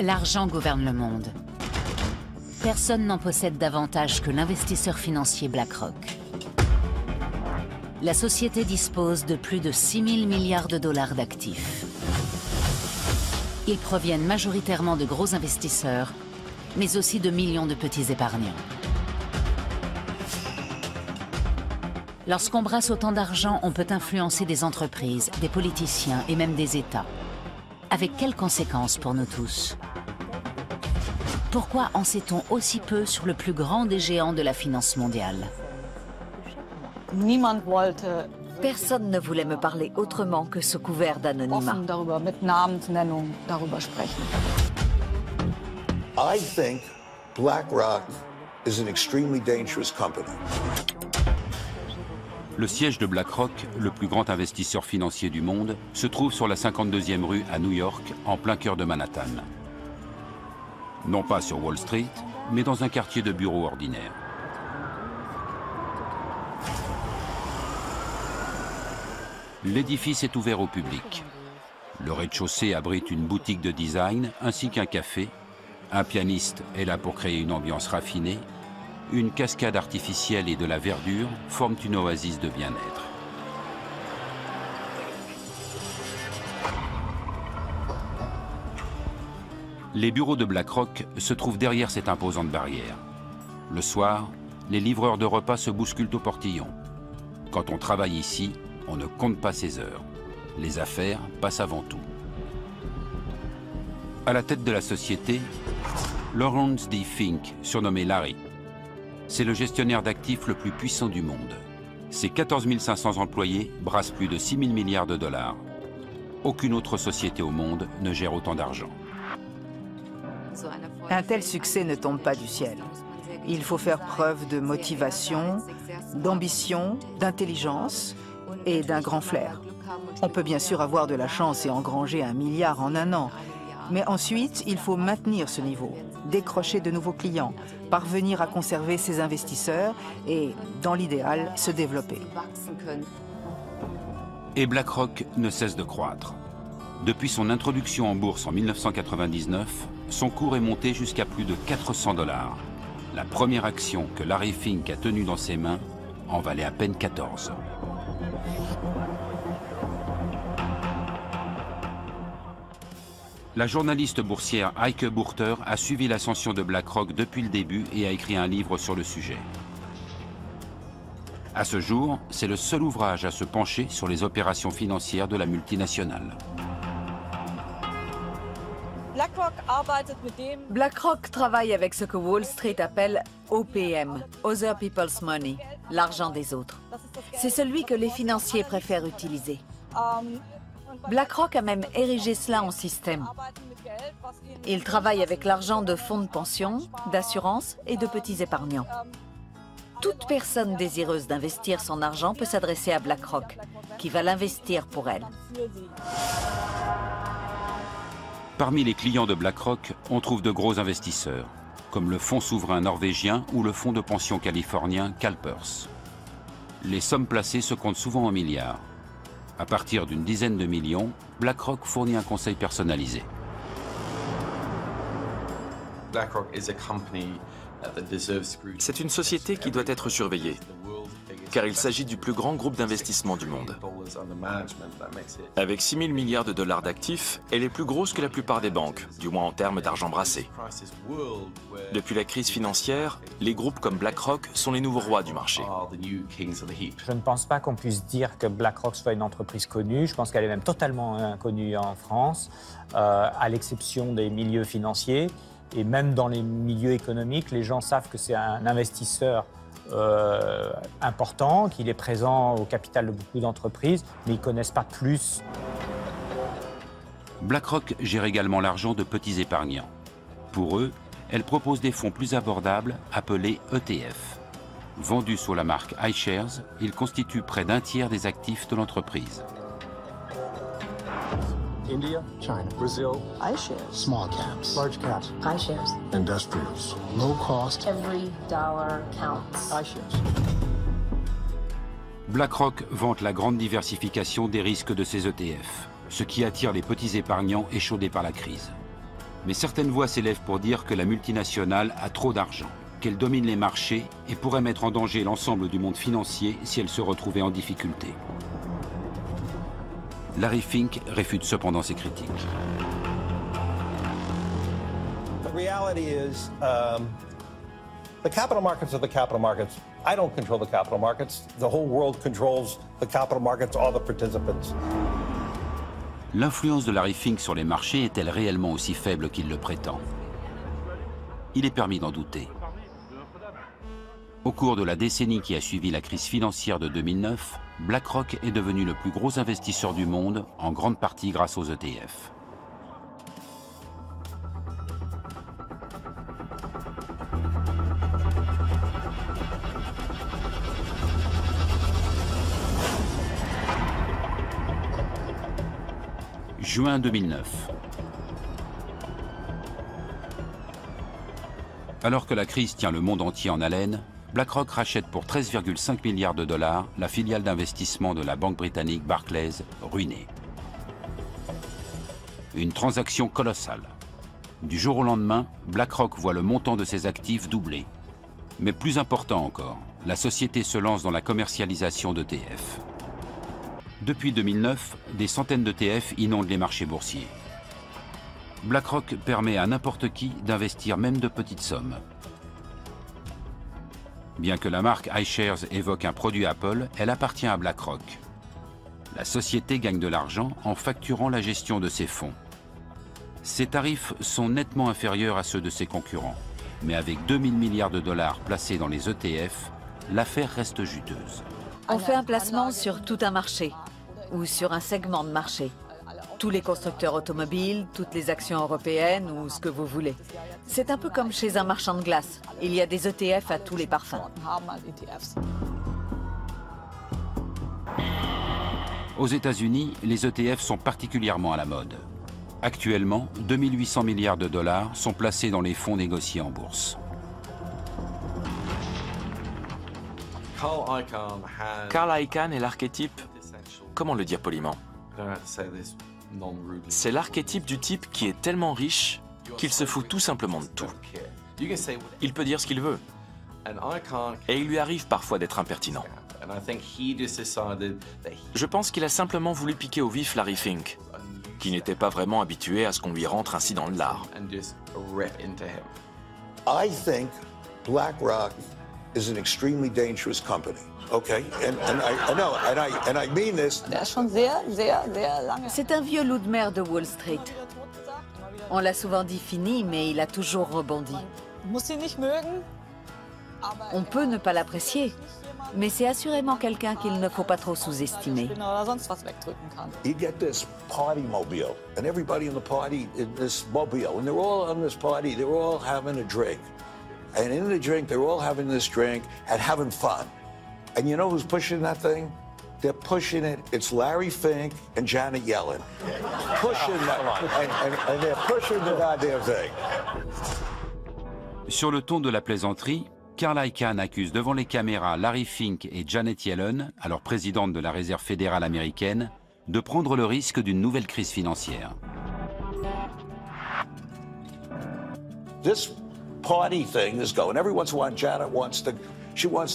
L'argent gouverne le monde. Personne n'en possède davantage que l'investisseur financier BlackRock. La société dispose de plus de 6 000 milliards de dollars d'actifs. Ils proviennent majoritairement de gros investisseurs, mais aussi de millions de petits épargnants. Lorsqu'on brasse autant d'argent, on peut influencer des entreprises, des politiciens et même des États. Avec quelles conséquences pour nous tous? Pourquoi en sait-on aussi peu sur le plus grand des géants de la finance mondiale? Personne ne voulait me parler autrement que sous couvert d'anonymat. I think BlackRock is an extremely dangerous company. Le siège de BlackRock, le plus grand investisseur financier du monde, se trouve sur la 52e rue à New York, en plein cœur de Manhattan. Non pas sur Wall Street, mais dans un quartier de bureaux ordinaire. L'édifice est ouvert au public. Le rez-de-chaussée abrite une boutique de design ainsi qu'un café. Un pianiste est là pour créer une ambiance raffinée. Une cascade artificielle et de la verdure forment une oasis de bien-être. Les bureaux de BlackRock se trouvent derrière cette imposante barrière. Le soir, les livreurs de repas se bousculent au portillon. Quand on travaille ici, on ne compte pas ses heures. Les affaires passent avant tout. À la tête de la société, Lawrence D. Fink, surnommé Larry. C'est le gestionnaire d'actifs le plus puissant du monde. Ses 14 500 employés brassent plus de 6 000 milliards de dollars. Aucune autre société au monde ne gère autant d'argent. Un tel succès ne tombe pas du ciel. Il faut faire preuve de motivation, d'ambition, d'intelligence et d'un grand flair. On peut bien sûr avoir de la chance et engranger 1 milliard en un an, mais ensuite, il faut maintenir ce niveau, décrocher de nouveaux clients, parvenir à conserver ses investisseurs et, dans l'idéal, se développer. Et BlackRock ne cesse de croître. Depuis son introduction en bourse en 1999, son cours est monté jusqu'à plus de 400 $. La première action que Larry Fink a tenue dans ses mains en valait à peine 14. La journaliste boursière Heike Burter a suivi l'ascension de BlackRock depuis le début et a écrit un livre sur le sujet. À ce jour, c'est le seul ouvrage à se pencher sur les opérations financières de la multinationale. BlackRock travaille avec ce que Wall Street appelle OPM, Other People's Money, l'argent des autres. C'est celui que les financiers préfèrent utiliser. BlackRock a même érigé cela en système. Il travaille avec l'argent de fonds de pension, d'assurance et de petits épargnants. Toute personne désireuse d'investir son argent peut s'adresser à BlackRock, qui va l'investir pour elle. Parmi les clients de BlackRock, on trouve de gros investisseurs, comme le fonds souverain norvégien ou le fonds de pension californien CalPERS. Les sommes placées se comptent souvent en milliards. À partir d'une dizaine de millions, BlackRock fournit un conseil personnalisé. C'est une société qui doit être surveillée, car il s'agit du plus grand groupe d'investissement du monde. Avec 6 000 milliards de dollars d'actifs, elle est plus grosse que la plupart des banques, du moins en termes d'argent brassé. Depuis la crise financière, les groupes comme BlackRock sont les nouveaux rois du marché. Je ne pense pas qu'on puisse dire que BlackRock soit une entreprise connue. Je pense qu'elle est même totalement inconnue en France, à l'exception des milieux financiers. Et même dans les milieux économiques, les gens savent que c'est un investisseur important, qu'il est présent au capital de beaucoup d'entreprises, mais ils ne connaissent pas plus. BlackRock gère également l'argent de petits épargnants. Pour eux, elle propose des fonds plus abordables appelés ETF. Vendus sous la marque iShares, ils constituent près d'un tiers des actifs de l'entreprise. India, China, Brazil, iShares, small caps, large caps, iShares, industrials, low cost. Every dollar counts. iShares. BlackRock vante la grande diversification des risques de ses ETF, ce qui attire les petits épargnants échaudés par la crise. Mais certaines voix s'élèvent pour dire que la multinationale a trop d'argent, qu'elle domine les marchés et pourrait mettre en danger l'ensemble du monde financier si elle se retrouvait en difficulté. Larry Fink réfute cependant ces critiques. The reality is, the capital markets are the capital markets. I don't control the capital markets. The whole world controls the capital markets, all the participants. L'influence de Larry Fink sur les marchés est-elle réellement aussi faible qu'il le prétend? Il est permis d'en douter. Au cours de la décennie qui a suivi la crise financière de 2009, BlackRock est devenu le plus gros investisseur du monde, en grande partie grâce aux ETF. Juin 2009. Alors que la crise tient le monde entier en haleine, BlackRock rachète pour 13,5 milliards de dollars la filiale d'investissement de la banque britannique Barclays, ruinée. Une transaction colossale. Du jour au lendemain, BlackRock voit le montant de ses actifs doubler. Mais plus important encore, la société se lance dans la commercialisation d'ETF. Depuis 2009, des centaines d'ETF inondent les marchés boursiers. BlackRock permet à n'importe qui d'investir même de petites sommes. Bien que la marque iShares évoque un produit Apple, elle appartient à BlackRock. La société gagne de l'argent en facturant la gestion de ses fonds. Ses tarifs sont nettement inférieurs à ceux de ses concurrents, mais avec 2000 milliards de dollars placés dans les ETF, l'affaire reste juteuse. On fait un placement sur tout un marché ou sur un segment de marché. Tous les constructeurs automobiles, toutes les actions européennes ou ce que vous voulez. C'est un peu comme chez un marchand de glace. Il y a des ETF à tous les parfums. Aux États-Unis, les ETF sont particulièrement à la mode. Actuellement, 2800 milliards de dollars sont placés dans les fonds négociés en bourse. Carl Icahn est l'archétype, comment le dire poliment? C'est l'archétype du type qui est tellement riche qu'il se fout tout simplement de tout. Il peut dire ce qu'il veut. Et il lui arrive parfois d'être impertinent. Je pense qu'il a simplement voulu piquer au vif Larry Fink, qui n'était pas vraiment habitué à ce qu'on lui rentre ainsi dans le lard. I think BlackRock is an extremely dangerous company. Okay, and I mean this. C'est un vieux loup de mer de Wall Street. On l'a souvent dit fini, mais il a toujours rebondi. On peut ne pas l'apprécier, mais c'est assurément quelqu'un qu'il ne faut pas trop sous-estimer. You get this party mobile, and everybody in the party in this mobile, and they're all on this party, they're all having a drink. And in the drink, they're all having this drink and having fun. And you know who's pushing that thing? They're pushing it. It's Larry Fink and Janet Yellen. Pushing that, and they're pushing the goddamn thing. Sur le ton de la plaisanterie, Carl Icahn accuse devant les caméras Larry Fink et Janet Yellen, alors présidente de la Réserve fédérale américaine, de prendre le risque d'une nouvelle crise financière. This party thing is going. Every once in a while, Janet wants to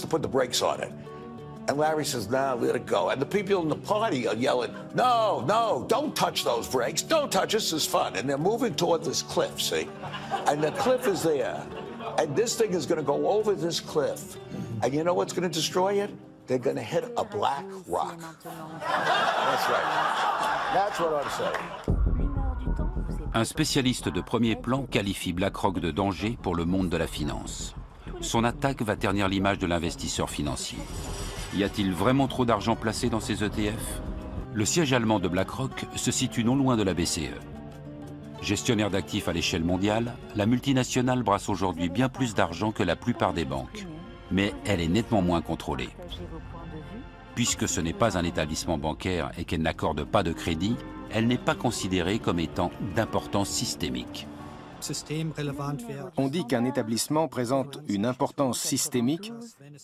put the brakes on it. And Larry says, "No, let it go." And the people in the party are yelling, "No, no, don't touch those brakes. Don't touch. This is fun." And they're moving toward this cliff, see? And the cliff is there. And this thing is going to go over this cliff. And you know what's going to destroy it? They're going to hit a black rock. That's right. That's what I'm saying. Un spécialiste de premier plan qualifie BlackRock de danger pour le monde de la finance. Son attaque va ternir l'image de l'investisseur financier. Y a-t-il vraiment trop d'argent placé dans ces ETF? Le siège allemand de BlackRock se situe non loin de la BCE. Gestionnaire d'actifs à l'échelle mondiale, la multinationale brasse aujourd'hui bien plus d'argent que la plupart des banques. Mais elle est nettement moins contrôlée. Puisque ce n'est pas un établissement bancaire et qu'elle n'accorde pas de crédit, elle n'est pas considérée comme étant d'importance systémique. On dit qu'un établissement présente une importance systémique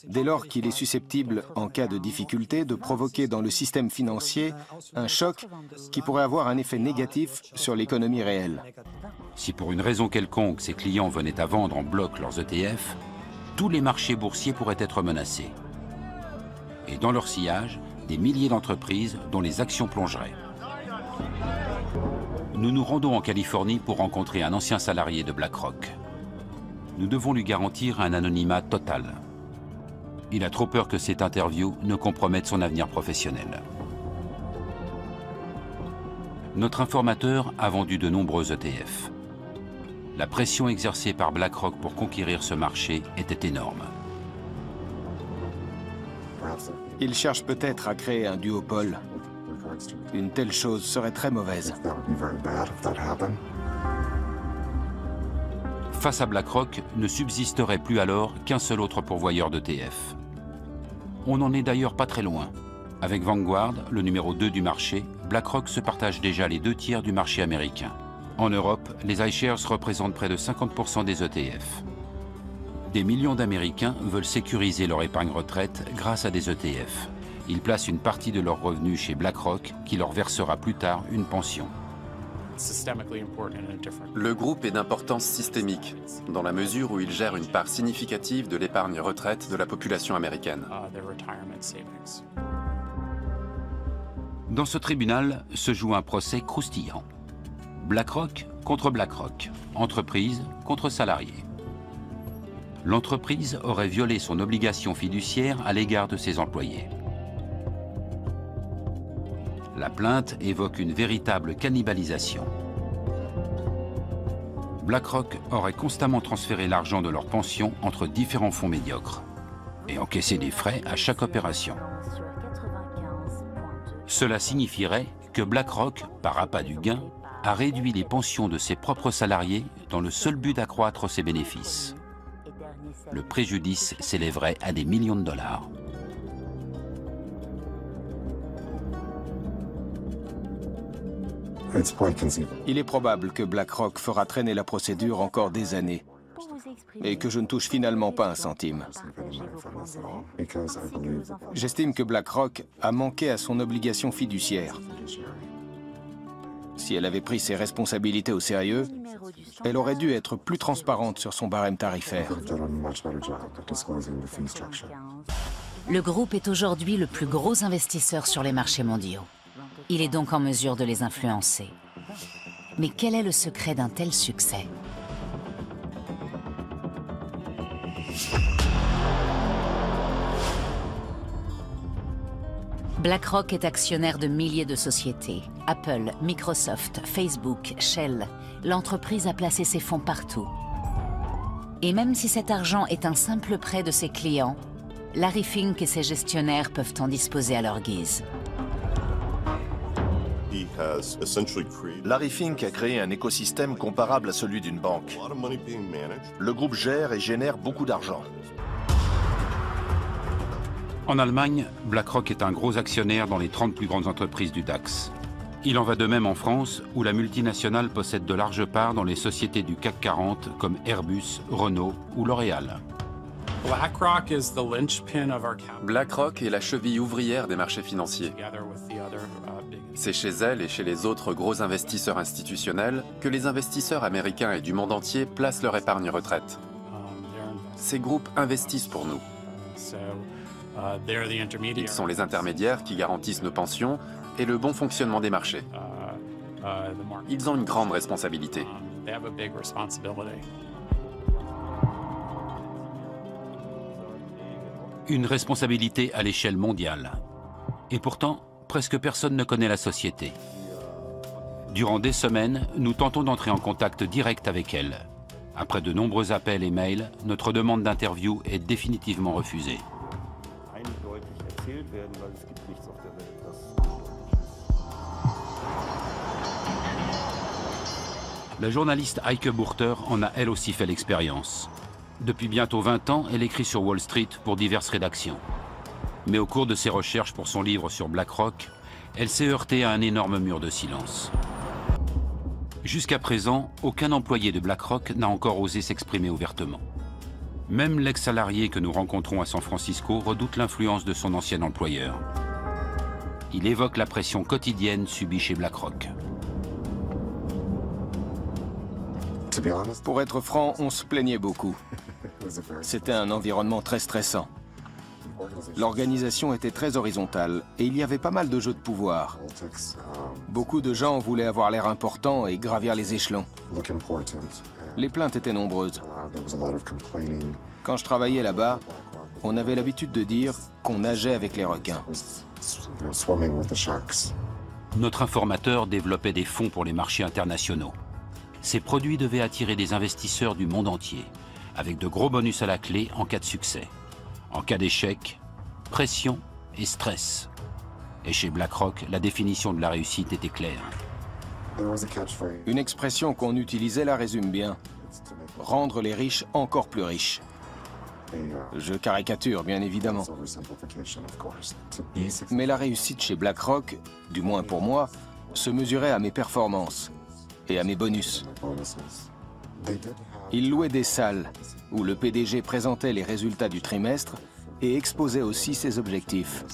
dès lors qu'il est susceptible, en cas de difficulté, de provoquer dans le système financier un choc qui pourrait avoir un effet négatif sur l'économie réelle. Si pour une raison quelconque ses clients venaient à vendre en bloc leurs ETF, tous les marchés boursiers pourraient être menacés. Et dans leur sillage, des milliers d'entreprises dont les actions plongeraient. Nous nous rendons en Californie pour rencontrer un ancien salarié de BlackRock. Nous devons lui garantir un anonymat total. Il a trop peur que cette interview ne compromette son avenir professionnel. Notre informateur a vendu de nombreux ETF. La pression exercée par BlackRock pour conquérir ce marché était énorme. Il cherche peut-être à créer un duopole. Une telle chose serait très mauvaise. Face à BlackRock, ne subsisterait plus alors qu'un seul autre pourvoyeur d'ETF. On n'en est d'ailleurs pas très loin. Avec Vanguard, le numéro 2 du marché, BlackRock se partage déjà les 2/3 du marché américain. En Europe, les iShares représentent près de 50% des ETF. Des millions d'Américains veulent sécuriser leur épargne retraite grâce à des ETF. Ils placent une partie de leurs revenus chez BlackRock qui leur versera plus tard une pension. Le groupe est d'importance systémique, dans la mesure où il gère une part significative de l'épargne retraite de la population américaine. Dans ce tribunal se joue un procès croustillant. BlackRock contre BlackRock, entreprise contre salarié. L'entreprise aurait violé son obligation fiduciaire à l'égard de ses employés. La plainte évoque une véritable cannibalisation. BlackRock aurait constamment transféré l'argent de leur pension entre différents fonds médiocres et encaissé des frais à chaque opération. Cela signifierait que BlackRock, par appât du gain, a réduit les pensions de ses propres salariés dans le seul but d'accroître ses bénéfices. Le préjudice s'élèverait à des millions de dollars. Il est probable que BlackRock fera traîner la procédure encore des années et que je ne touche finalement pas un centime. J'estime que BlackRock a manqué à son obligation fiduciaire. Si elle avait pris ses responsabilités au sérieux, elle aurait dû être plus transparente sur son barème tarifaire. Le groupe est aujourd'hui le plus gros investisseur sur les marchés mondiaux. Il est donc en mesure de les influencer. Mais quel est le secret d'un tel succès ? BlackRock est actionnaire de milliers de sociétés. Apple, Microsoft, Facebook, Shell. L'entreprise a placé ses fonds partout. Et même si cet argent est un simple prêt de ses clients, Larry Fink et ses gestionnaires peuvent en disposer à leur guise. Larry Fink a créé un écosystème comparable à celui d'une banque. Le groupe gère et génère beaucoup d'argent. En Allemagne, BlackRock est un gros actionnaire dans les 30 plus grandes entreprises du DAX. Il en va de même en France, où la multinationale possède de larges parts dans les sociétés du CAC 40 comme Airbus, Renault ou L'Oréal. BlackRock est la cheville ouvrière des marchés financiers. C'est chez elle et chez les autres gros investisseurs institutionnels que les investisseurs américains et du monde entier placent leur épargne retraite. Ces groupes investissent pour nous. Ils sont les intermédiaires qui garantissent nos pensions et le bon fonctionnement des marchés. Ils ont une grande responsabilité. Une responsabilité à l'échelle mondiale. Et pourtant, presque personne ne connaît la société. Durant des semaines, nous tentons d'entrer en contact direct avec elle. Après de nombreux appels et mails, notre demande d'interview est définitivement refusée. La journaliste Heike Burter en a elle aussi fait l'expérience. Depuis bientôt 20 ans, elle écrit sur Wall Street pour diverses rédactions. Mais au cours de ses recherches pour son livre sur BlackRock, elle s'est heurtée à un énorme mur de silence. Jusqu'à présent, aucun employé de BlackRock n'a encore osé s'exprimer ouvertement. Même l'ex-salarié que nous rencontrons à San Francisco redoute l'influence de son ancien employeur. Il évoque la pression quotidienne subie chez BlackRock. Pour être franc, on se plaignait beaucoup. C'était un environnement très stressant. L'organisation était très horizontale et il y avait pas mal de jeux de pouvoir. Beaucoup de gens voulaient avoir l'air important et gravir les échelons. Les plaintes étaient nombreuses. Quand je travaillais là-bas, on avait l'habitude de dire qu'on nageait avec les requins. Notre informateur développait des fonds pour les marchés internationaux. Ces produits devaient attirer des investisseurs du monde entier, avec de gros bonus à la clé en cas de succès. En cas d'échec, pression et stress. Et chez BlackRock, la définition de la réussite était claire. Une expression qu'on utilisait la résume bien. Rendre les riches encore plus riches. Je caricature, bien évidemment. Mais la réussite chez BlackRock, du moins pour moi, se mesurait à mes performances et à mes bonus. Ils louaient des salles où le PDG présentait les résultats du trimestre et exposait aussi ses objectifs.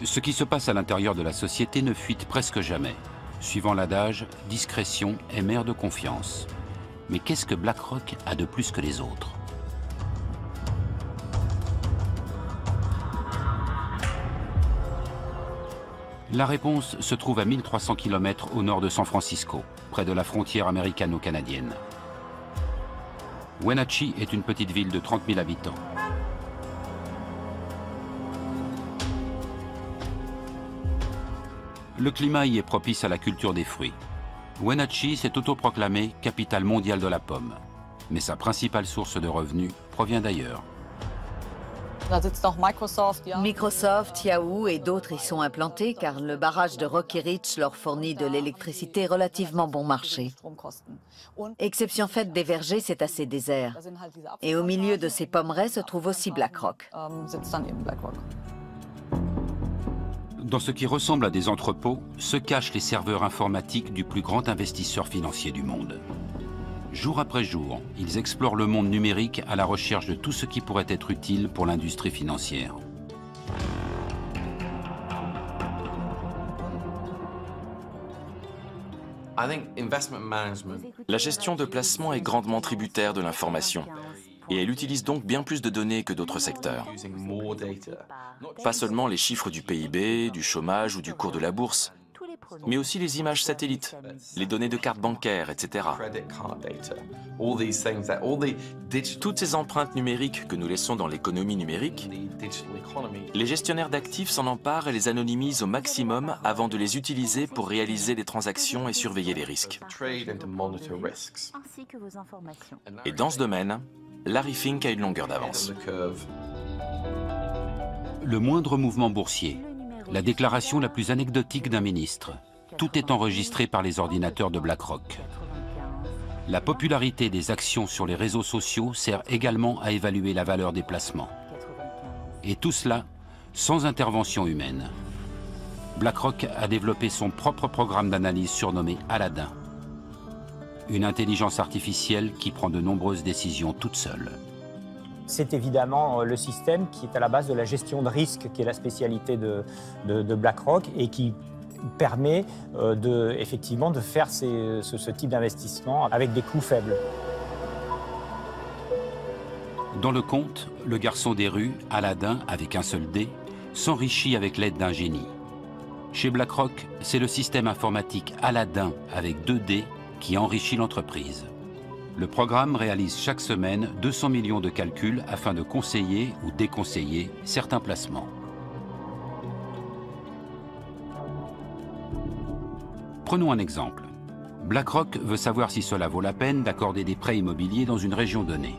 Ce qui se passe à l'intérieur de la société ne fuite presque jamais. Suivant l'adage, discrétion est mère de confiance. Mais qu'est-ce que BlackRock a de plus que les autres? La réponse se trouve à 1300 km au nord de San Francisco, près de la frontière américano-canadienne. Wenatchee est une petite ville de 30 000 habitants. Le climat y est propice à la culture des fruits. Wenatchee s'est autoproclamée capitale mondiale de la pomme. Mais sa principale source de revenus provient d'ailleurs. Microsoft, Yahoo et d'autres y sont implantés car le barrage de Rocky Ridge leur fournit de l'électricité relativement bon marché. Exception faite des vergers, c'est assez désert. Et au milieu de ces pommeraies se trouve aussi BlackRock. Dans ce qui ressemble à des entrepôts, se cachent les serveurs informatiques du plus grand investisseur financier du monde. Jour après jour, ils explorent le monde numérique à la recherche de tout ce qui pourrait être utile pour l'industrie financière. La gestion de placement est grandement tributaire de l'information. Et elle utilise donc bien plus de données que d'autres secteurs. Pas seulement les chiffres du PIB, du chômage ou du cours de la bourse, mais aussi les images satellites, les données de cartes bancaires, etc. Toutes ces empreintes numériques que nous laissons dans l'économie numérique, les gestionnaires d'actifs s'en emparent et les anonymisent au maximum avant de les utiliser pour réaliser des transactions et surveiller les risques. Et dans ce domaine, Larry Fink a une longueur d'avance. Le moindre mouvement boursier, la déclaration la plus anecdotique d'un ministre, tout est enregistré par les ordinateurs de BlackRock. La popularité des actions sur les réseaux sociaux sert également à évaluer la valeur des placements. Et tout cela sans intervention humaine. BlackRock a développé son propre programme d'analyse surnommé Aladdin. Une intelligence artificielle qui prend de nombreuses décisions toute seule. C'est évidemment le système qui est à la base de la gestion de risque, qui est la spécialité de BlackRock et qui permet effectivement de faire ce type d'investissement avec des coûts faibles. Dans le conte, le garçon des rues, Aladdin, avec un seul dé, s'enrichit avec l'aide d'un génie. Chez BlackRock, c'est le système informatique Aladdin avec 2 dés qui enrichit l'entreprise. Le programme réalise chaque semaine 200 millions de calculs afin de conseiller ou déconseiller certains placements. Prenons un exemple. BlackRock veut savoir si cela vaut la peine d'accorder des prêts immobiliers dans une région donnée.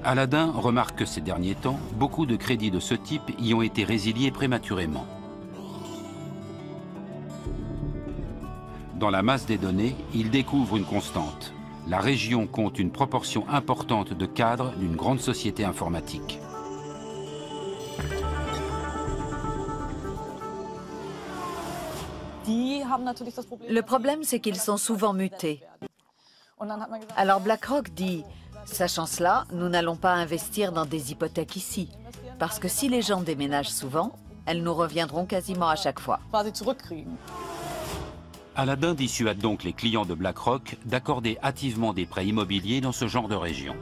Aladdin remarque que ces derniers temps, beaucoup de crédits de ce type y ont été résiliés prématurément. Dans la masse des données, il découvre une constante. La région compte une proportion importante de cadres d'une grande société informatique. Le problème, c'est qu'ils sont souvent mutés. Alors BlackRock dit, Sachant cela, nous n'allons pas investir dans des hypothèques ici, parce que si les gens déménagent souvent, elles nous reviendront quasiment à chaque fois. Aladdin dissuade donc les clients de BlackRock d'accorder hâtivement des prêts immobiliers dans ce genre de région.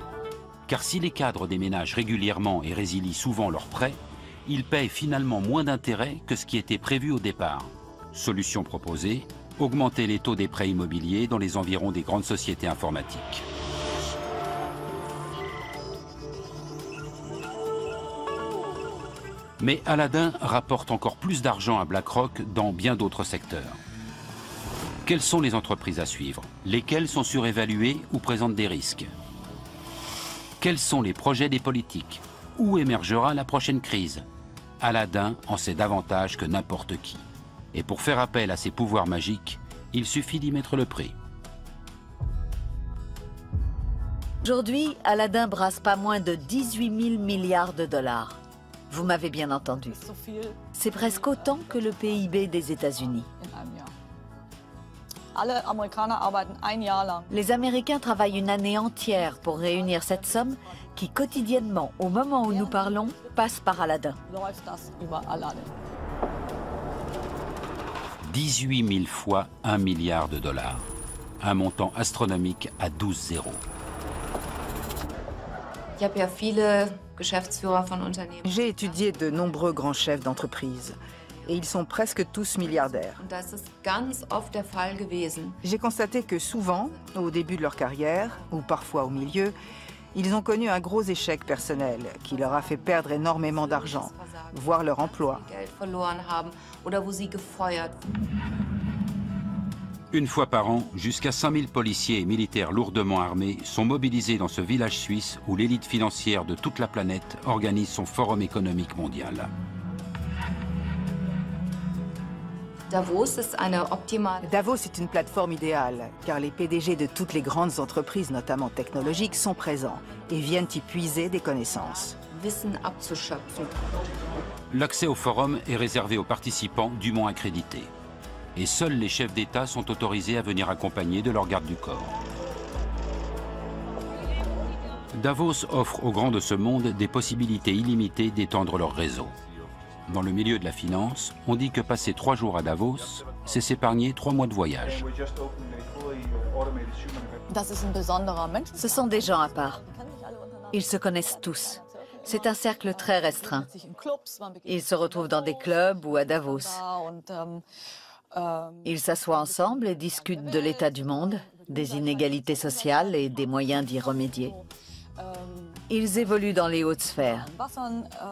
Car si les cadres déménagent régulièrement et résilient souvent leurs prêts, ils paient finalement moins d'intérêt que ce qui était prévu au départ. Solution proposée, augmenter les taux des prêts immobiliers dans les environs des grandes sociétés informatiques. Mais Aladdin rapporte encore plus d'argent à BlackRock dans bien d'autres secteurs. Quelles sont les entreprises à suivre? Lesquelles sont surévaluées ou présentent des risques? Quels sont les projets des politiques? Où émergera la prochaine crise? Aladdin en sait davantage que n'importe qui. Et pour faire appel à ses pouvoirs magiques, il suffit d'y mettre le prix. Aujourd'hui, Aladdin brasse pas moins de 18 000 milliards de dollars. Vous m'avez bien entendu. C'est presque autant que le PIB des États-Unis. Les Américains travaillent une année entière pour réunir cette somme qui, quotidiennement, au moment où nous parlons, passe par Aladdin. 18 000 fois 1 milliard de dollars. Un montant astronomique à 12 zéros. J'ai étudié de nombreux grands chefs d'entreprise. Et ils sont presque tous milliardaires. J'ai constaté que souvent, au début de leur carrière, ou parfois au milieu, ils ont connu un gros échec personnel qui leur a fait perdre énormément d'argent, voire leur emploi. Une fois par an, jusqu'à 5000 policiers et militaires lourdement armés sont mobilisés dans ce village suisse où l'élite financière de toute la planète organise son forum économique mondial. Davos est une plateforme idéale, car les PDG de toutes les grandes entreprises, notamment technologiques, sont présents et viennent y puiser des connaissances. L'accès au forum est réservé aux participants dûment accrédités. Et seuls les chefs d'État sont autorisés à venir accompagnés de leur garde du corps. Davos offre aux grands de ce monde des possibilités illimitées d'étendre leur réseau. Dans le milieu de la finance, on dit que passer 3 jours à Davos, c'est s'épargner 3 mois de voyage. Ce sont des gens à part. Ils se connaissent tous. C'est un cercle très restreint. Ils se retrouvent dans des clubs ou à Davos. Ils s'assoient ensemble et discutent de l'état du monde, des inégalités sociales et des moyens d'y remédier. Ils évoluent dans les hautes sphères.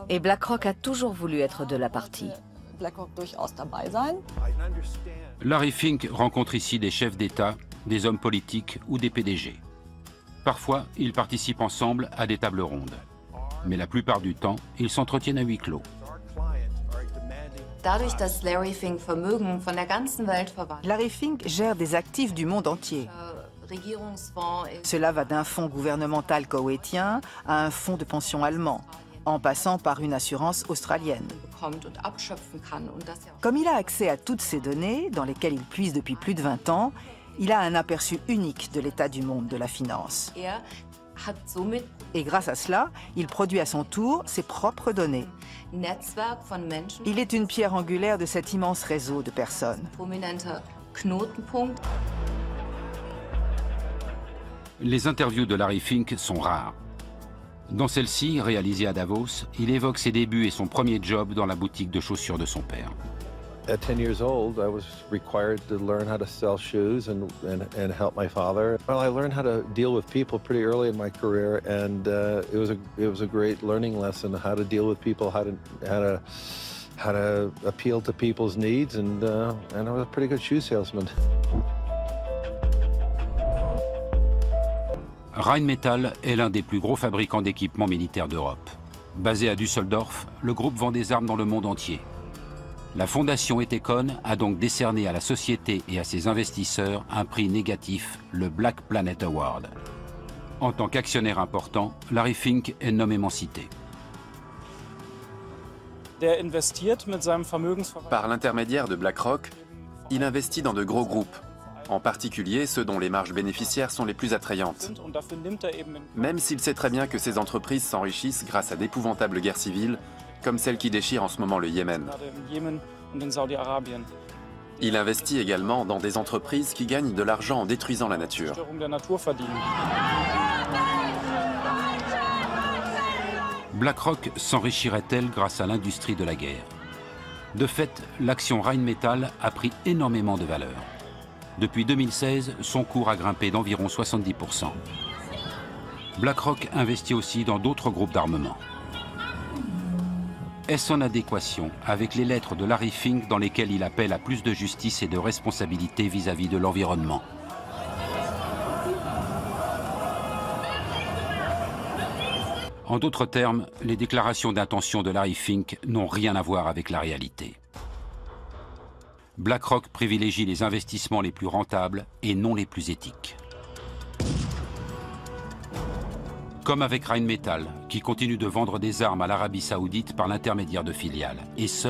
Et BlackRock a toujours voulu être de la partie. Larry Fink rencontre ici des chefs d'État, des hommes politiques ou des PDG. Parfois, ils participent ensemble à des tables rondes. Mais la plupart du temps, ils s'entretiennent à huis clos. Larry Fink gère des actifs du monde entier. Cela va d'un fonds gouvernemental koweïtien à un fonds de pension allemand, en passant par une assurance australienne. Comme il a accès à toutes ces données, dans lesquelles il puise depuis plus de 20 ans, il a un aperçu unique de l'état du monde de la finance. Et grâce à cela, il produit à son tour ses propres données. Il est une pierre angulaire de cet immense réseau de personnes. Les interviews de Larry Fink sont rares. Dans celle-ci, réalisée à Davos, il évoque ses débuts et son premier job dans la boutique de chaussures de son père. At 10 years old, I was required to learn how to sell shoes and help my father. Well, I learned how to deal with people pretty early in my career, and it was a great learning lesson how to deal with people, how to appeal to people's needs, and I was a pretty good shoe salesman. Rheinmetall est l'un des plus gros fabricants d'équipements militaires d'Europe. Basé à Düsseldorf, le groupe vend des armes dans le monde entier. La fondation Ethecon a donc décerné à la société et à ses investisseurs un prix négatif, le Black Planet Award. En tant qu'actionnaire important, Larry Fink est nommément cité. Par l'intermédiaire de BlackRock, il investit dans de gros groupes, en particulier ceux dont les marges bénéficiaires sont les plus attrayantes. Même s'il sait très bien que ces entreprises s'enrichissent grâce à d'épouvantables guerres civiles, comme celle qui déchire en ce moment le Yémen. Il investit également dans des entreprises qui gagnent de l'argent en détruisant la nature. BlackRock s'enrichirait-elle grâce à l'industrie de la guerre? De fait, l'action Rheinmetall a pris énormément de valeur. Depuis 2016, son cours a grimpé d'environ 70%. BlackRock investit aussi dans d'autres groupes d'armement. Est-ce en adéquation avec les lettres de Larry Fink dans lesquelles il appelle à plus de justice et de responsabilité vis-à-vis de l'environnement? En d'autres termes, les déclarations d'intention de Larry Fink n'ont rien à voir avec la réalité. BlackRock privilégie les investissements les plus rentables et non les plus éthiques. Comme avec Rheinmetall, qui continue de vendre des armes à l'Arabie Saoudite par l'intermédiaire de filiales, et ce,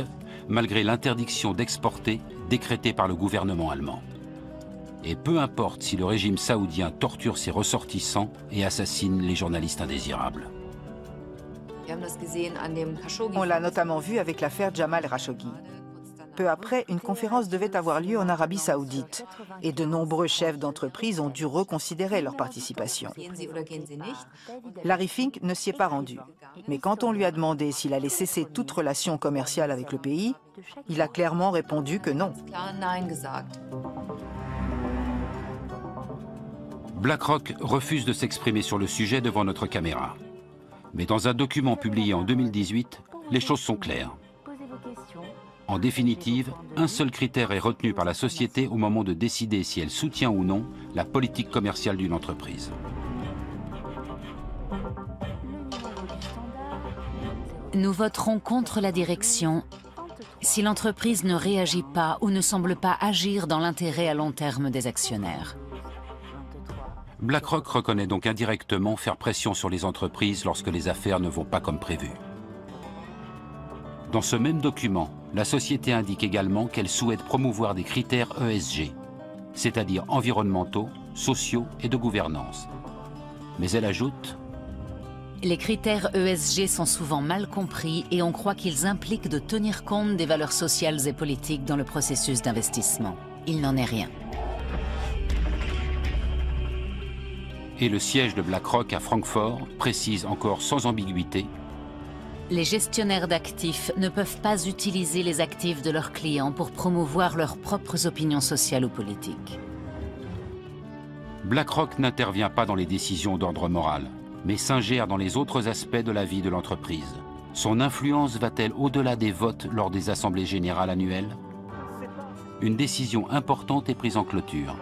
malgré l'interdiction d'exporter décrétée par le gouvernement allemand. Et peu importe si le régime saoudien torture ses ressortissants et assassine les journalistes indésirables. On l'a notamment vu avec l'affaire Jamal Khashoggi. Peu après, une conférence devait avoir lieu en Arabie Saoudite et de nombreux chefs d'entreprise ont dû reconsidérer leur participation. Larry Fink ne s'y est pas rendu, mais quand on lui a demandé s'il allait cesser toute relation commerciale avec le pays, il a clairement répondu que non. BlackRock refuse de s'exprimer sur le sujet devant notre caméra. Mais dans un document publié en 2018, les choses sont claires. En définitive, un seul critère est retenu par la société au moment de décider si elle soutient ou non la politique commerciale d'une entreprise. Nous voterons contre la direction si l'entreprise ne réagit pas ou ne semble pas agir dans l'intérêt à long terme des actionnaires. BlackRock reconnaît donc indirectement faire pression sur les entreprises lorsque les affaires ne vont pas comme prévu. Dans ce même document, la société indique également qu'elle souhaite promouvoir des critères ESG, c'est-à-dire environnementaux, sociaux et de gouvernance. Mais elle ajoute: les critères ESG sont souvent mal compris et on croit qu'ils impliquent de tenir compte des valeurs sociales et politiques dans le processus d'investissement. Il n'en est rien. Et le siège de BlackRock à Francfort précise encore sans ambiguïté: les gestionnaires d'actifs ne peuvent pas utiliser les actifs de leurs clients pour promouvoir leurs propres opinions sociales ou politiques. BlackRock n'intervient pas dans les décisions d'ordre moral, mais s'ingère dans les autres aspects de la vie de l'entreprise. Son influence va-t-elle au-delà des votes lors des assemblées générales annuelles? Une décision importante est prise en clôture.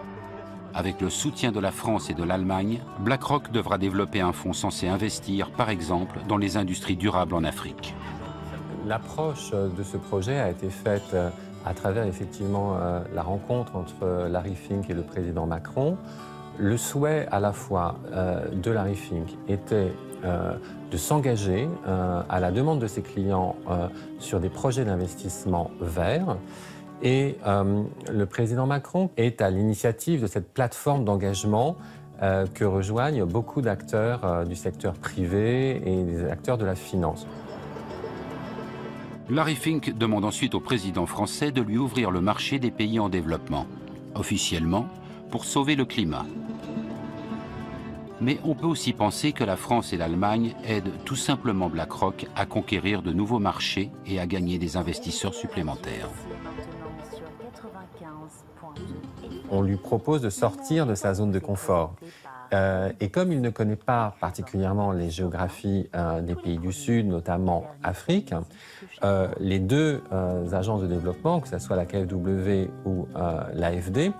Avec le soutien de la France et de l'Allemagne, BlackRock devra développer un fonds censé investir, par exemple, dans les industries durables en Afrique. L'approche de ce projet a été faite à travers effectivement la rencontre entre Larry Fink et le président Macron. Le souhait à la fois de Larry Fink était de s'engager à la demande de ses clients sur des projets d'investissement verts. Et le président Macron est à l'initiative de cette plateforme d'engagement que rejoignent beaucoup d'acteurs du secteur privé et des acteurs de la finance. Larry Fink demande ensuite au président français de lui ouvrir le marché des pays en développement, officiellement pour sauver le climat. Mais on peut aussi penser que la France et l'Allemagne aident tout simplement BlackRock à conquérir de nouveaux marchés et à gagner des investisseurs supplémentaires. On lui propose de sortir de sa zone de confort. Et comme il ne connaît pas particulièrement les géographies des pays du Sud, notamment Afrique, les deux agences de développement, que ce soit la KfW ou l'AFD,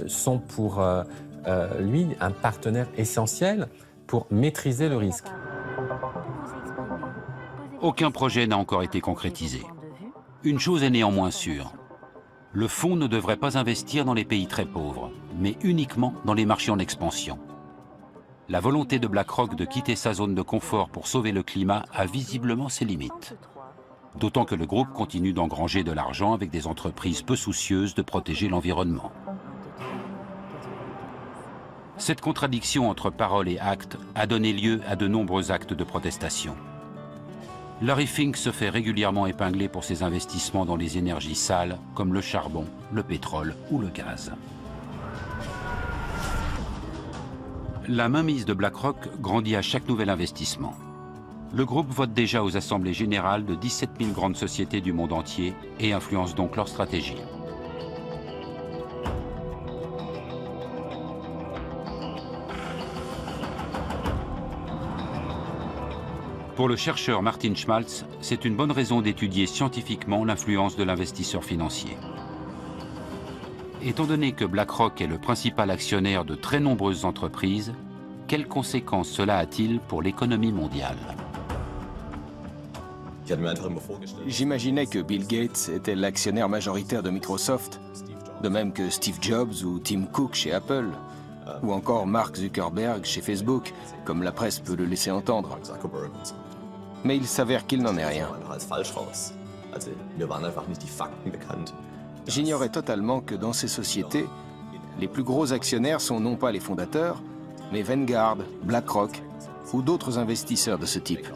sont pour lui un partenaire essentiel pour maîtriser le risque. Aucun projet n'a encore été concrétisé. Une chose est néanmoins sûre. Le fonds ne devrait pas investir dans les pays très pauvres, mais uniquement dans les marchés en expansion. La volonté de BlackRock de quitter sa zone de confort pour sauver le climat a visiblement ses limites. D'autant que le groupe continue d'engranger de l'argent avec des entreprises peu soucieuses de protéger l'environnement. Cette contradiction entre parole et acte a donné lieu à de nombreux actes de protestation. Larry Fink se fait régulièrement épingler pour ses investissements dans les énergies sales comme le charbon, le pétrole ou le gaz. La mainmise de BlackRock grandit à chaque nouvel investissement. Le groupe vote déjà aux assemblées générales de 17 000 grandes sociétés du monde entier et influence donc leur stratégie. Pour le chercheur Martin Schmaltz, c'est une bonne raison d'étudier scientifiquement l'influence de l'investisseur financier. Étant donné que BlackRock est le principal actionnaire de très nombreuses entreprises, quelles conséquences cela a-t-il pour l'économie mondiale? J'imaginais que Bill Gates était l'actionnaire majoritaire de Microsoft, de même que Steve Jobs ou Tim Cook chez Apple, ou encore Mark Zuckerberg chez Facebook, comme la presse peut le laisser entendre. Mais il s'avère qu'il n'en est rien. J'ignorais totalement que dans ces sociétés, les plus gros actionnaires sont non pas les fondateurs, mais Vanguard, BlackRock ou d'autres investisseurs de ce type.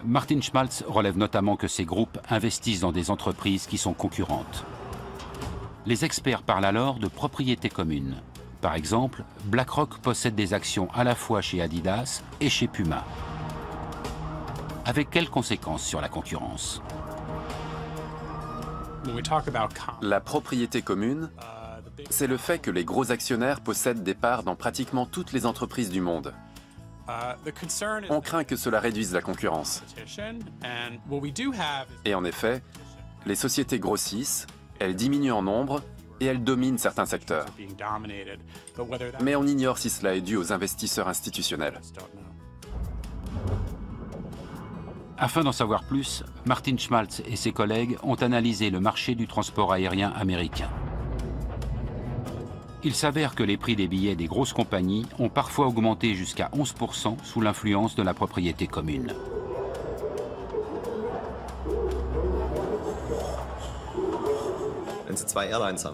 Martin Schmaltz relève notamment que ces groupes investissent dans des entreprises qui sont concurrentes. Les experts parlent alors de propriété commune. Par exemple, BlackRock possède des actions à la fois chez Adidas et chez Puma. Avec quelles conséquences sur la concurrence? La propriété commune, c'est le fait que les gros actionnaires possèdent des parts dans pratiquement toutes les entreprises du monde. On craint que cela réduise la concurrence. Et en effet, les sociétés grossissent, elles diminuent en nombre et elles dominent certains secteurs. Mais on ignore si cela est dû aux investisseurs institutionnels. Afin d'en savoir plus, Martin Schmaltz et ses collègues ont analysé le marché du transport aérien américain. Il s'avère que les prix des billets des grosses compagnies ont parfois augmenté jusqu'à 11% sous l'influence de la propriété commune.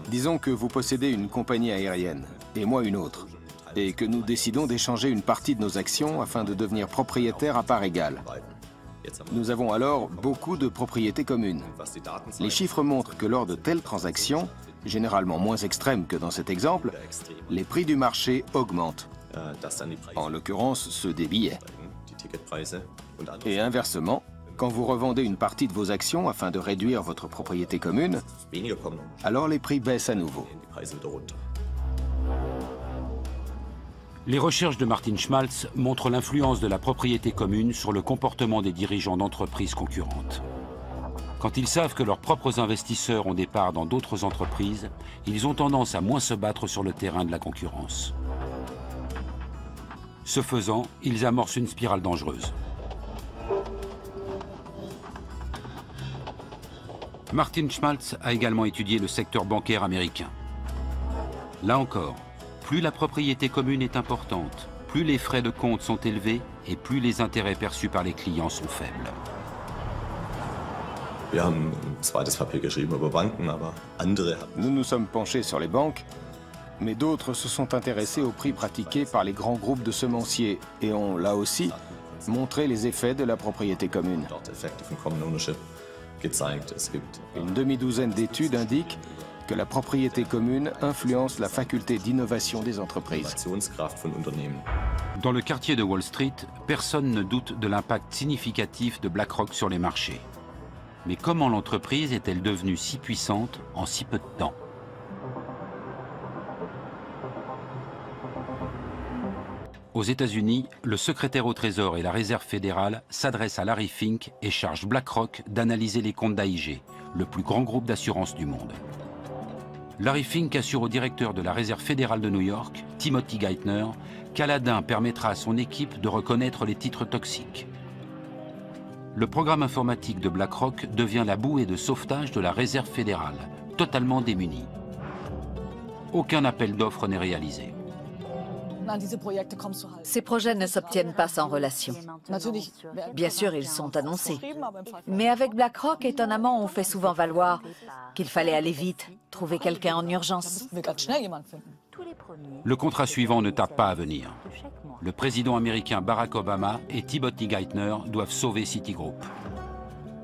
Disons que vous possédez une compagnie aérienne, et moi une autre, et que nous décidons d'échanger une partie de nos actions afin de devenir propriétaires à part égale. Nous avons alors beaucoup de propriétés communes. Les chiffres montrent que lors de telles transactions, généralement moins extrêmes que dans cet exemple, les prix du marché augmentent, en l'occurrence ceux des billets. Et inversement, quand vous revendez une partie de vos actions afin de réduire votre propriété commune, alors les prix baissent à nouveau. Les recherches de Martin Schmaltz montrent l'influence de la propriété commune sur le comportement des dirigeants d'entreprises concurrentes. Quand ils savent que leurs propres investisseurs ont des parts dans d'autres entreprises, ils ont tendance à moins se battre sur le terrain de la concurrence. Ce faisant, ils amorcent une spirale dangereuse. Martin Schmaltz a également étudié le secteur bancaire américain. Là encore, plus la propriété commune est importante, plus les frais de compte sont élevés et plus les intérêts perçus par les clients sont faibles. Nous nous sommes penchés sur les banques, mais d'autres se sont intéressés aux prix pratiqués par les grands groupes de semenciers et ont, là aussi, montré les effets de la propriété commune. Une demi-douzaine d'études indiquent que la propriété commune influence la faculté d'innovation des entreprises. Dans le quartier de Wall Street, personne ne doute de l'impact significatif de BlackRock sur les marchés. Mais comment l'entreprise est-elle devenue si puissante en si peu de temps? Aux États-Unis, le secrétaire au Trésor et la Réserve fédérale s'adressent à Larry Fink et chargent BlackRock d'analyser les comptes d'AIG, le plus grand groupe d'assurance du monde. Larry Fink assure au directeur de la Réserve fédérale de New York, Timothy Geithner, qu'Aladin permettra à son équipe de reconnaître les titres toxiques. Le programme informatique de BlackRock devient la bouée de sauvetage de la Réserve fédérale, totalement démunie. Aucun appel d'offres n'est réalisé. Ces projets ne s'obtiennent pas sans relation. Bien sûr, ils sont annoncés. Mais avec BlackRock, étonnamment, on fait souvent valoir qu'il fallait aller vite, trouver quelqu'un en urgence. Le contrat suivant ne tarde pas à venir. Le président américain Barack Obama et Timothy Geithner doivent sauver Citigroup.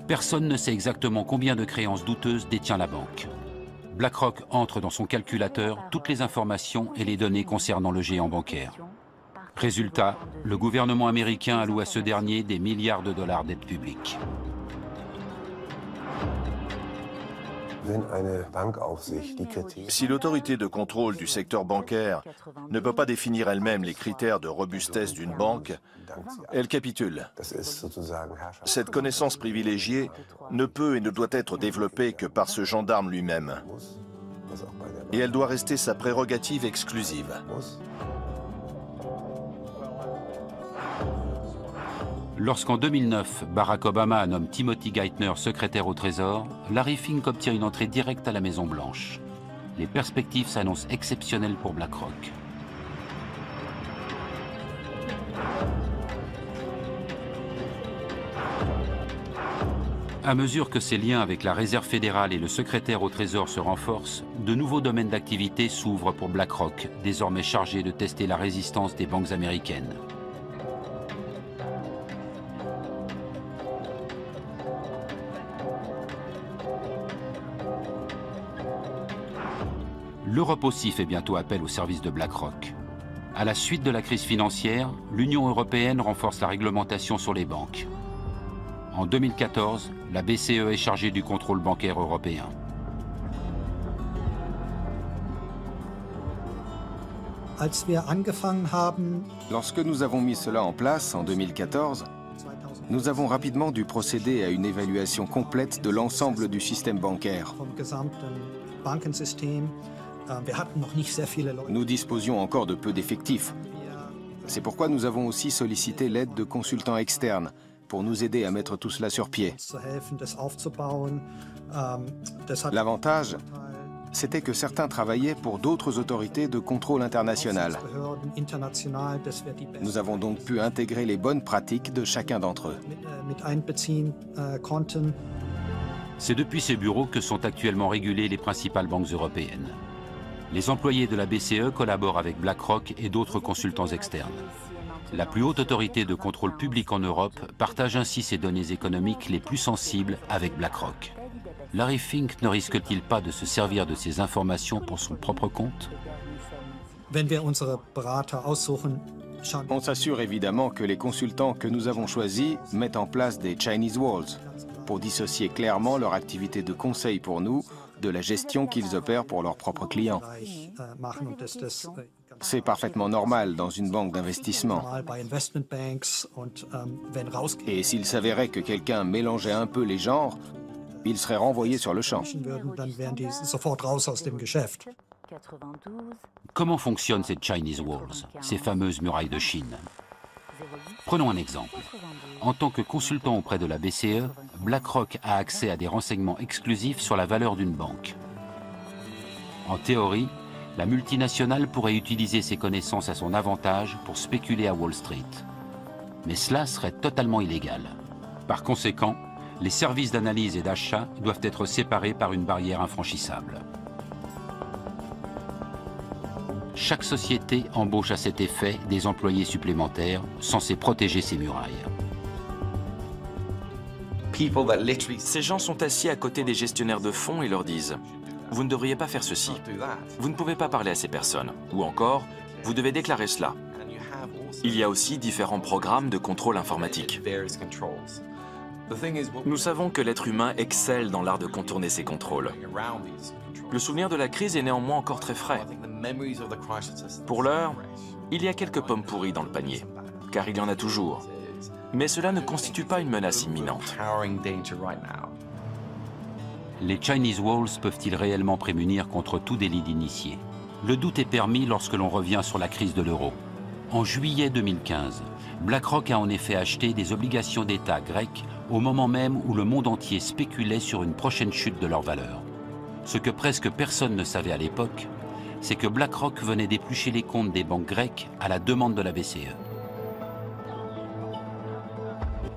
Personne ne sait exactement combien de créances douteuses détient la banque. BlackRock entre dans son calculateur toutes les informations et les données concernant le géant bancaire. Résultat, le gouvernement américain alloue à ce dernier des milliards de dollars d'aide publique. Si l'autorité de contrôle du secteur bancaire ne peut pas définir elle-même les critères de robustesse d'une banque, elle capitule. Cette connaissance privilégiée ne peut et ne doit être développée que par ce gendarme lui-même. Et elle doit rester sa prérogative exclusive. Lorsqu'en 2009, Barack Obama nomme Timothy Geithner secrétaire au Trésor, Larry Fink obtient une entrée directe à la Maison-Blanche. Les perspectives s'annoncent exceptionnelles pour BlackRock. À mesure que ses liens avec la Réserve fédérale et le secrétaire au Trésor se renforcent, de nouveaux domaines d'activité s'ouvrent pour BlackRock, désormais chargé de tester la résistance des banques américaines. L'Europe aussi fait bientôt appel au service de BlackRock. À la suite de la crise financière, l'Union européenne renforce la réglementation sur les banques. En 2014, la BCE est chargée du contrôle bancaire européen. Lorsque nous avons mis cela en place en 2014, nous avons rapidement dû procéder à une évaluation complète de l'ensemble du système bancaire. Nous disposions encore de peu d'effectifs. C'est pourquoi nous avons aussi sollicité l'aide de consultants externes pour nous aider à mettre tout cela sur pied. L'avantage, c'était que certains travaillaient pour d'autres autorités de contrôle international. Nous avons donc pu intégrer les bonnes pratiques de chacun d'entre eux. C'est depuis ces bureaux que sont actuellement régulées les principales banques européennes. Les employés de la BCE collaborent avec BlackRock et d'autres consultants externes. La plus haute autorité de contrôle public en Europe partage ainsi ses données économiques les plus sensibles avec BlackRock. Larry Fink ne risque-t-il pas de se servir de ces informations pour son propre compte? On s'assure évidemment que les consultants que nous avons choisis mettent en place des Chinese Walls pour dissocier clairement leur activité de conseil pour nous de la gestion qu'ils opèrent pour leurs propres clients. C'est parfaitement normal dans une banque d'investissement. Et s'il s'avérait que quelqu'un mélangeait un peu les genres, il serait renvoyé sur le champ. Comment fonctionnent ces Chinese Walls, ces fameuses murailles de Chine? Prenons un exemple. En tant que consultant auprès de la BCE, BlackRock a accès à des renseignements exclusifs sur la valeur d'une banque. En théorie, la multinationale pourrait utiliser ses connaissances à son avantage pour spéculer à Wall Street. Mais cela serait totalement illégal. Par conséquent, les services d'analyse et d'achat doivent être séparés par une barrière infranchissable. Chaque société embauche à cet effet des employés supplémentaires censés protéger ces murailles. Ces gens sont assis à côté des gestionnaires de fonds et leur disent « Vous ne devriez pas faire ceci. Vous ne pouvez pas parler à ces personnes. » Ou encore « Vous devez déclarer cela. » Il y a aussi différents programmes de contrôle informatique. Nous savons que l'être humain excelle dans l'art de contourner ces contrôles. Le souvenir de la crise est néanmoins encore très frais. Pour l'heure, il y a quelques pommes pourries dans le panier, car il y en a toujours. Mais cela ne constitue pas une menace imminente. Les Chinese Walls peuvent-ils réellement prémunir contre tout délit d'initié? Le doute est permis lorsque l'on revient sur la crise de l'euro. En juillet 2015, BlackRock a en effet acheté des obligations d'État grecques au moment même où le monde entier spéculait sur une prochaine chute de leur valeur. Ce que presque personne ne savait à l'époque, c'est que BlackRock venait d'éplucher les comptes des banques grecques à la demande de la BCE.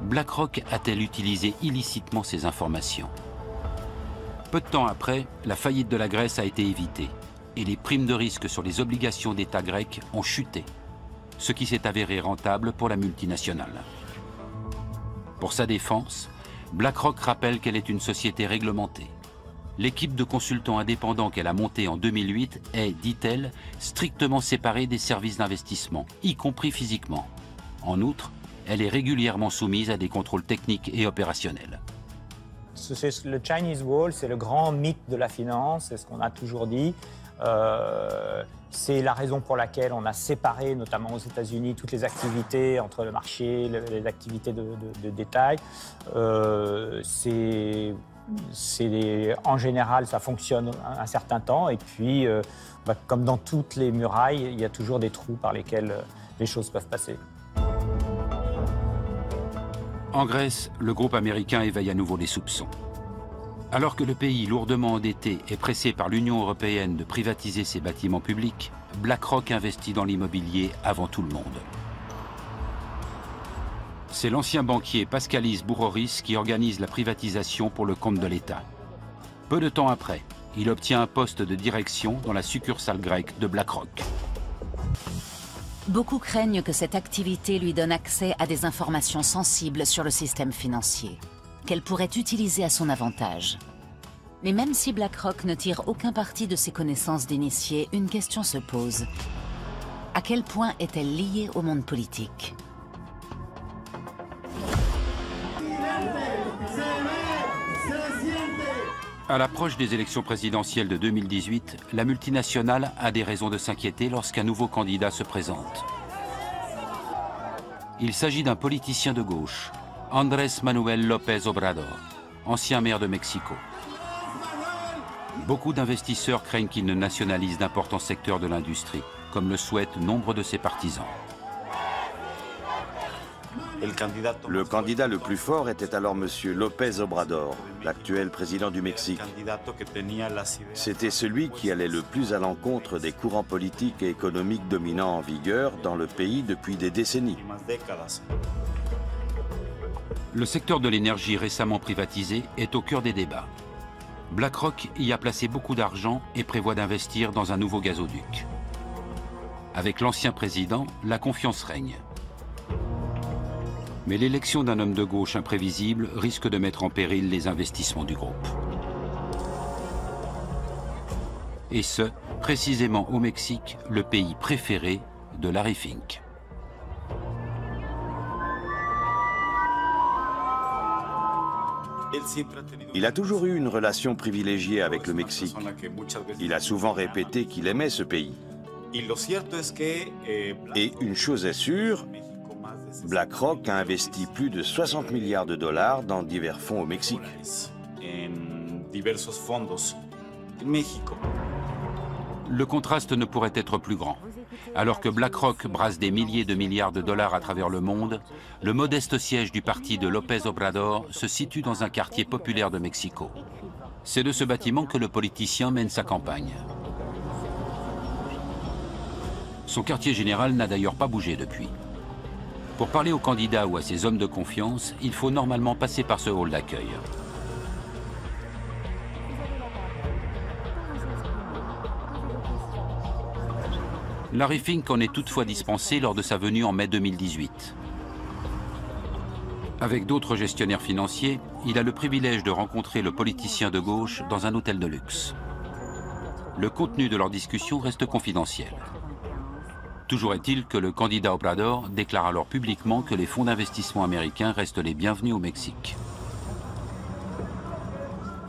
BlackRock a-t-elle utilisé illicitement ces informations? Peu de temps après, la faillite de la Grèce a été évitée et les primes de risque sur les obligations d'État grecs ont chuté, ce qui s'est avéré rentable pour la multinationale. Pour sa défense, BlackRock rappelle qu'elle est une société réglementée. L'équipe de consultants indépendants qu'elle a montée en 2008 est, dit-elle, strictement séparée des services d'investissement, y compris physiquement. En outre, elle est régulièrement soumise à des contrôles techniques et opérationnels. Le Chinese Wall, c'est le grand mythe de la finance, c'est ce qu'on a toujours dit. C'est la raison pour laquelle on a séparé, notamment aux États-Unis, toutes les activités entre le marché, les activités de détail. En général, ça fonctionne un certain temps. Et puis, comme dans toutes les murailles, il y a toujours des trous par lesquels les choses peuvent passer. En Grèce, le groupe américain éveille à nouveau les soupçons. Alors que le pays lourdement endetté est pressé par l'Union européenne de privatiser ses bâtiments publics, BlackRock investit dans l'immobilier avant tout le monde. C'est l'ancien banquier Paskalis Bouroris qui organise la privatisation pour le compte de l'État. Peu de temps après, il obtient un poste de direction dans la succursale grecque de BlackRock. Beaucoup craignent que cette activité lui donne accès à des informations sensibles sur le système financier, qu'elle pourrait utiliser à son avantage. Mais même si BlackRock ne tire aucun parti de ses connaissances d'initié, une question se pose. À quel point est-elle liée au monde politique ? À l'approche des élections présidentielles de 2018, la multinationale a des raisons de s'inquiéter lorsqu'un nouveau candidat se présente. Il s'agit d'un politicien de gauche, Andrés Manuel López Obrador, ancien maire de Mexico. Beaucoup d'investisseurs craignent qu'il ne nationalise d'importants secteurs de l'industrie, comme le souhaitent nombre de ses partisans. Le candidat le plus fort était alors M. López Obrador, l'actuel président du Mexique. C'était celui qui allait le plus à l'encontre des courants politiques et économiques dominants en vigueur dans le pays depuis des décennies. Le secteur de l'énergie récemment privatisé est au cœur des débats. BlackRock y a placé beaucoup d'argent et prévoit d'investir dans un nouveau gazoduc. Avec l'ancien président, la confiance règne. Mais l'élection d'un homme de gauche imprévisible risque de mettre en péril les investissements du groupe. Et ce, précisément au Mexique, le pays préféré de Larry Fink. Il a toujours eu une relation privilégiée avec le Mexique. Il a souvent répété qu'il aimait ce pays. Et une chose est sûre, BlackRock a investi plus de 60 milliards de dollars dans divers fonds au Mexique. Le contraste ne pourrait être plus grand. Alors que BlackRock brasse des milliers de milliards de dollars à travers le monde, le modeste siège du parti de López Obrador se situe dans un quartier populaire de Mexico. C'est de ce bâtiment que le politicien mène sa campagne. Son quartier général n'a d'ailleurs pas bougé depuis. Pour parler aux candidats ou à ses hommes de confiance, il faut normalement passer par ce hall d'accueil. Larry Fink en est toutefois dispensé lors de sa venue en mai 2018. Avec d'autres gestionnaires financiers, il a le privilège de rencontrer le politicien de gauche dans un hôtel de luxe. Le contenu de leur discussion reste confidentiel. Toujours est-il que le candidat Obrador déclare alors publiquement que les fonds d'investissement américains restent les bienvenus au Mexique.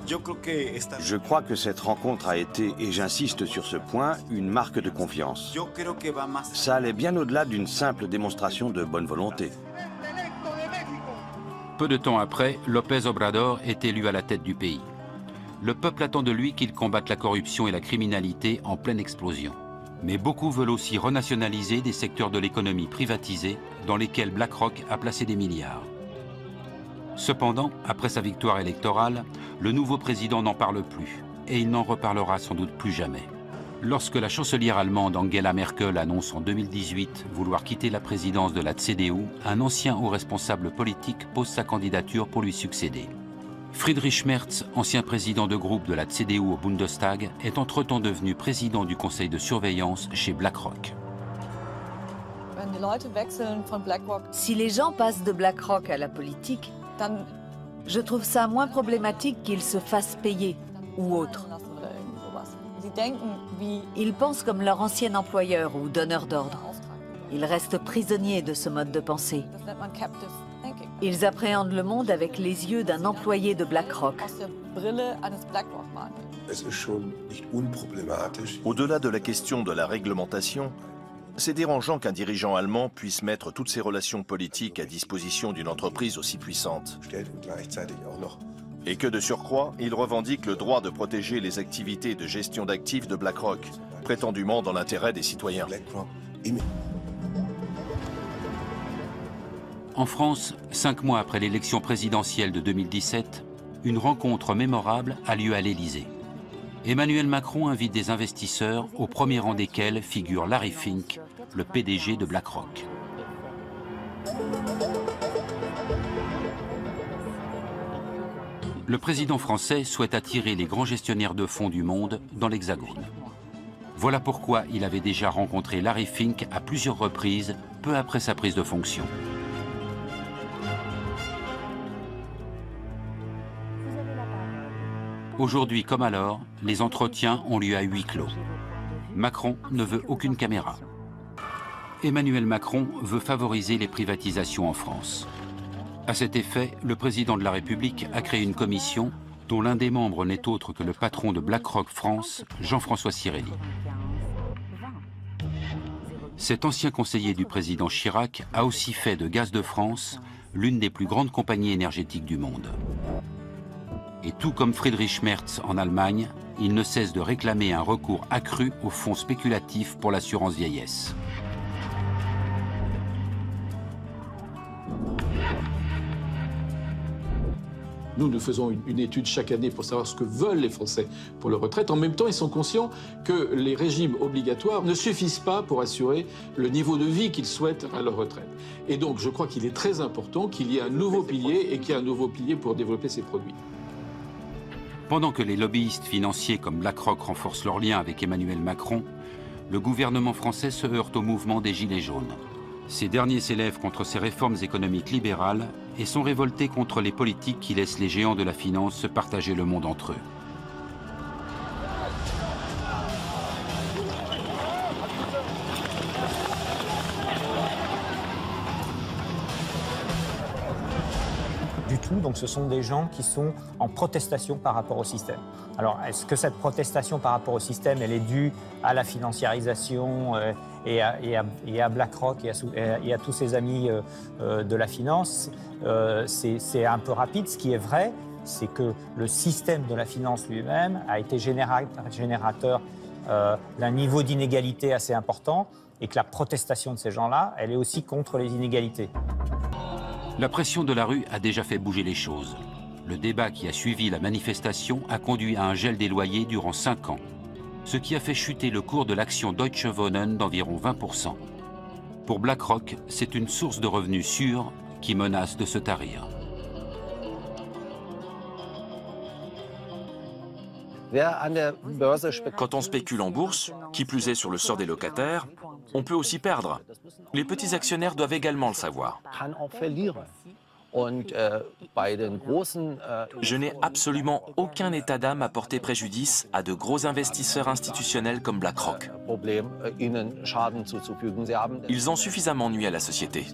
Je crois que cette rencontre a été, et j'insiste sur ce point, une marque de confiance. Ça allait bien au-delà d'une simple démonstration de bonne volonté. Peu de temps après, López Obrador est élu à la tête du pays. Le peuple attend de lui qu'il combatte la corruption et la criminalité en pleine explosion. Mais beaucoup veulent aussi renationaliser des secteurs de l'économie privatisés dans lesquels BlackRock a placé des milliards. Cependant, après sa victoire électorale, le nouveau président n'en parle plus et il n'en reparlera sans doute plus jamais. Lorsque la chancelière allemande Angela Merkel annonce en 2018 vouloir quitter la présidence de la CDU, un ancien haut responsable politique pose sa candidature pour lui succéder. Friedrich Merz, ancien président de groupe de la CDU au Bundestag, est entre-temps devenu président du conseil de surveillance chez BlackRock. Si les gens passent de BlackRock à la politique, je trouve ça moins problématique qu'ils se fassent payer ou autre. Ils pensent comme leur ancien employeur ou donneur d'ordre. Ils restent prisonniers de ce mode de pensée. Ils appréhendent le monde avec les yeux d'un employé de BlackRock. Au-delà de la question de la réglementation, c'est dérangeant qu'un dirigeant allemand puisse mettre toutes ses relations politiques à disposition d'une entreprise aussi puissante. Et que de surcroît, il revendique le droit de protéger les activités de gestion d'actifs de BlackRock, prétendument dans l'intérêt des citoyens. En France, 5 mois après l'élection présidentielle de 2017, une rencontre mémorable a lieu à l'Élysée. Emmanuel Macron invite des investisseurs, au premier rang desquels figure Larry Fink, le PDG de BlackRock. Le président français souhaite attirer les grands gestionnaires de fonds du monde dans l'Hexagone. Voilà pourquoi il avait déjà rencontré Larry Fink à plusieurs reprises, peu après sa prise de fonction. Aujourd'hui comme alors, les entretiens ont lieu à huis clos. Macron ne veut aucune caméra. Emmanuel Macron veut favoriser les privatisations en France. À cet effet, le président de la République a créé une commission dont l'un des membres n'est autre que le patron de BlackRock France, Jean-François Cirelli. Cet ancien conseiller du président Chirac a aussi fait de Gaz de France l'une des plus grandes compagnies énergétiques du monde. Et tout comme Friedrich Merz en Allemagne, il ne cesse de réclamer un recours accru aux fonds spéculatifs pour l'assurance vieillesse. Nous faisons une étude chaque année pour savoir ce que veulent les Français pour leur retraite. En même temps, ils sont conscients que les régimes obligatoires ne suffisent pas pour assurer le niveau de vie qu'ils souhaitent à leur retraite. Et donc, je crois qu'il est très important qu'il y ait un nouveau pilier et qu'il y ait un nouveau pilier pour développer ces produits. Pendant que les lobbyistes financiers comme BlackRock renforcent leurs liens avec Emmanuel Macron, le gouvernement français se heurte au mouvement des Gilets jaunes. Ces derniers s'élèvent contre ces réformes économiques libérales et sont révoltés contre les politiques qui laissent les géants de la finance se partager le monde entre eux. Donc ce sont des gens qui sont en protestation par rapport au système. Alors est-ce que cette protestation par rapport au système, elle est due à la financiarisation et à BlackRock et à tous ses amis de la finance? C'est un peu rapide. Ce qui est vrai, c'est que le système de la finance lui-même a été générateur d'un niveau d'inégalité assez important et que la protestation de ces gens-là, elle est aussi contre les inégalités. La pression de la rue a déjà fait bouger les choses. Le débat qui a suivi la manifestation a conduit à un gel des loyers durant 5 ans, ce qui a fait chuter le cours de l'action Deutsche Wohnen d'environ 20%. Pour BlackRock, c'est une source de revenus sûre qui menace de se tarir. Quand on spécule en bourse, qui plus est sur le sort des locataires, on peut aussi perdre. Les petits actionnaires doivent également le savoir. Je n'ai absolument aucun état d'âme à porter préjudice à de gros investisseurs institutionnels comme BlackRock. Ils ont suffisamment nui à la société.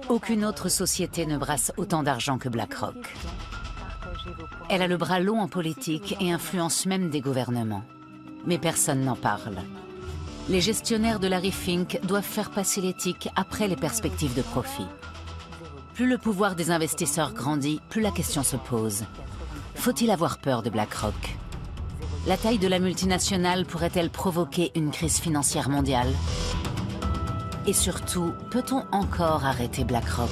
Aucune autre société ne brasse autant d'argent que BlackRock. Elle a le bras long en politique et influence même des gouvernements. Mais personne n'en parle. Les gestionnaires de Larry Fink doivent faire passer l'éthique après les perspectives de profit. Plus le pouvoir des investisseurs grandit, plus la question se pose. Faut-il avoir peur de BlackRock? La taille de la multinationale pourrait-elle provoquer une crise financière mondiale? Et surtout, peut-on encore arrêter BlackRock?